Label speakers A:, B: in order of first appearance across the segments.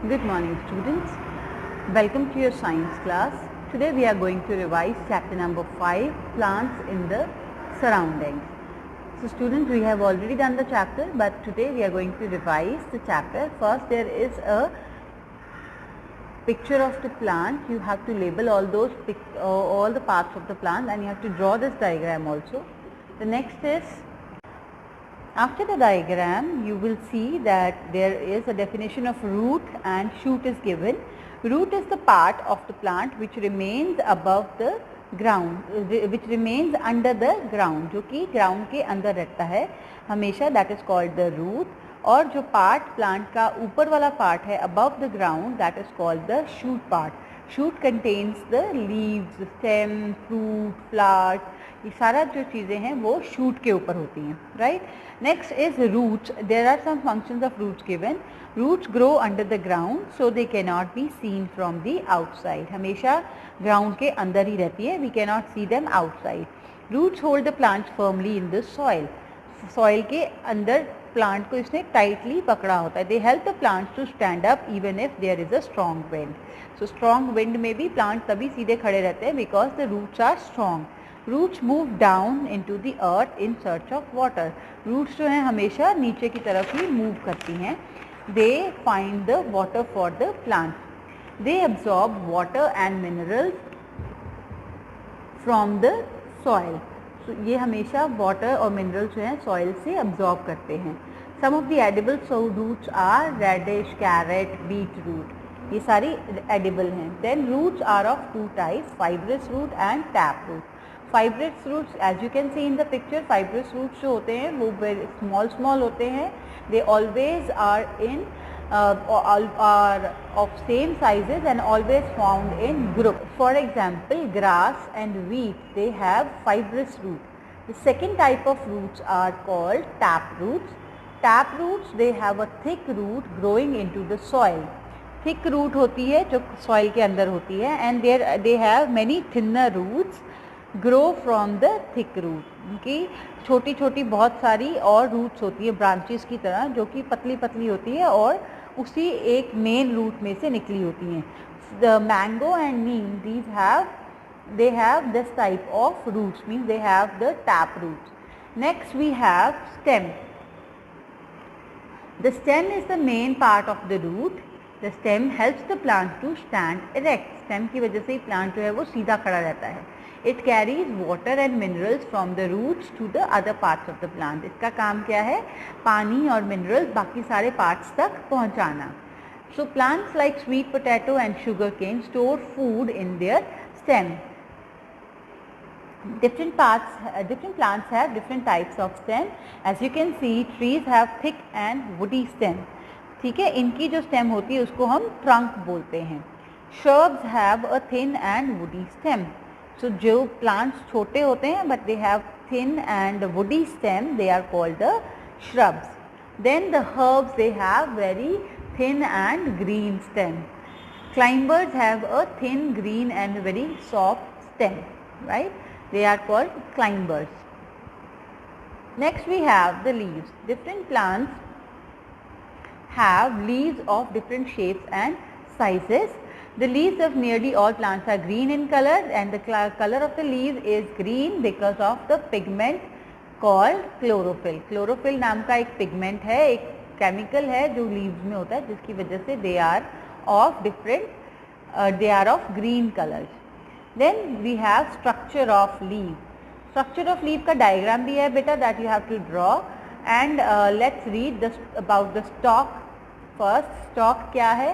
A: Good morning, students. Welcome to your science class. Today we are going to revise chapter number 5, plants in the surroundings. So students, we have already done the chapter, but today we are going to revise the chapter. First, there is a picture of the plant. You have to label all the parts of the plant, and you have to draw this diagram also. The next is, after the diagram, you will see that there is a definition of root and shoot is given. Root is the part of the plant which remains above the ground, which remains under the ground, जो कि ground के अंदर रहता है हमेशा, that is called the root. और जो part plant का ऊपर वाला part है above the ground, that is called the shoot part. Shoot contains the leaves, stem, fruit, flowers. ये सारा जो चीज़ें हैं वो शूट के ऊपर होती हैं, right. Next is roots. There are some functions of roots given. Roots grow under the ground so they can not be seen from the outside. हमेशा ग्राउंड के अंदर ही रहती है, we can not see them outside. Roots hold the plants firmly in the soil. Soil के अंदर plant को इसने टाइटली पकड़ा होता है. They help the plants to stand up even if there is a strong wind. So strong wind में भी plant तभी सीधे खड़े रहते हैं because the roots are strong. Roots move down into the earth in search of water. Roots जो हैं हमेशा नीचे की तरफ ही move करती हैं. They find the water for the plants. They absorb water and minerals from the soil. So ये हमेशा water और minerals जो हैं soil से absorb करते हैं. Some of the edible roots are radish, carrot, beetroot. ये सारी edible हैं. Then roots are of two types, fibrous root and tap root. Fibrous roots, as you can see in the picture, fibrous roots जो होते हैं वो very small होते हैं. They always are in are of same sizes and always found in group. For example grass and wheat, they have fibrous root. The second type of roots are called tap roots. Tap roots, they have a thick root growing into the soil. Thick root होती है जो soil के अंदर होती है, and they have many thinner roots grow from the thick root. उनकी छोटी छोटी बहुत सारी और रूट्स होती है ब्रांचेस की तरह, जो कि पतली पतली होती है और उसी एक मेन रूट में से निकली होती हैं. The mango and neem, they have this type of roots, means they have the tap roots. Next we have stem. The stem is the main part of the root. The stem helps the plant to stand erect. Stem की वजह से ही plant जो है वो सीधा खड़ा रहता है. It carries water and minerals from the roots to the other parts of the plant. इसका काम क्या है? पानी और minerals बाकी सारे parts तक पहुंचाना. So plants like sweet potato and sugarcane store food in their stem. Different plants have different types of stem. As you can see, trees have thick and woody stem. ठीक है, इनकी जो stem होती है उसको हम trunk बोलते हैं. Shrubs have a thin and woody stem. So जो plants छोटे होते हैं but they have thin and woody stem, they are called the shrubs. Then the herbs, they have very thin and green stem. Climbers have a thin green and very soft stem, right? They are called climbers. Next we have the leaves. Different plants have leaves of different shapes and sizes. The leaves of nearly all plants are green in color, and the color of the leaf is green because of the pigment called chlorophyll. Chlorophyll नाम का एक pigment है, एक chemical है जो leaves में होता है, जिसकी वजह से they are of green colors. Then we have structure of leaf. Structure of leaf का diagram भी है बेटा, that you have to draw. And let's read about the stalk first. Stalk क्या है?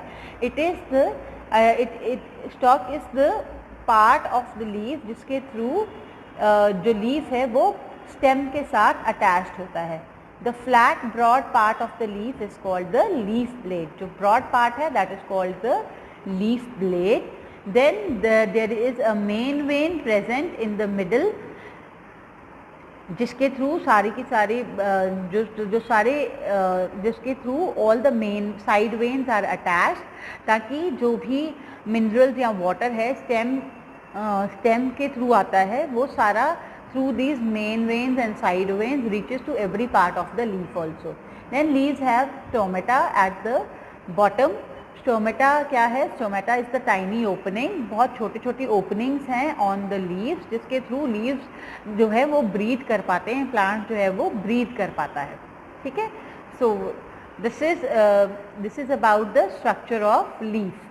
A: Stalk is the part of the leaf जिसके through जो leaf है वो stem के साथ attached होता है. The flat broad part of the leaf is called the leaf blade. जो broad part है that is called the leaf blade. Then there is a main vein present in the middle, जिसके through सारी की सारी जिसके through all the main side veins are attached, ताकि जो भी मिनरल्स या वाटर है स्टेम के थ्रू आता है वो सारा through these main veins and side veins reaches to every part of the leaf also. Then leaves have stomata at the bottom. Stomata क्या है? Stomata is the tiny opening, बहुत छोटी छोटी ओपनिंग्स हैं ऑन द लीव्स, जिसके through leaves जो है वो ब्रीथ कर पाते हैं, प्लांट जो है वो ब्रीथ कर पाता है, ठीक है। So this is about the structure of leaf.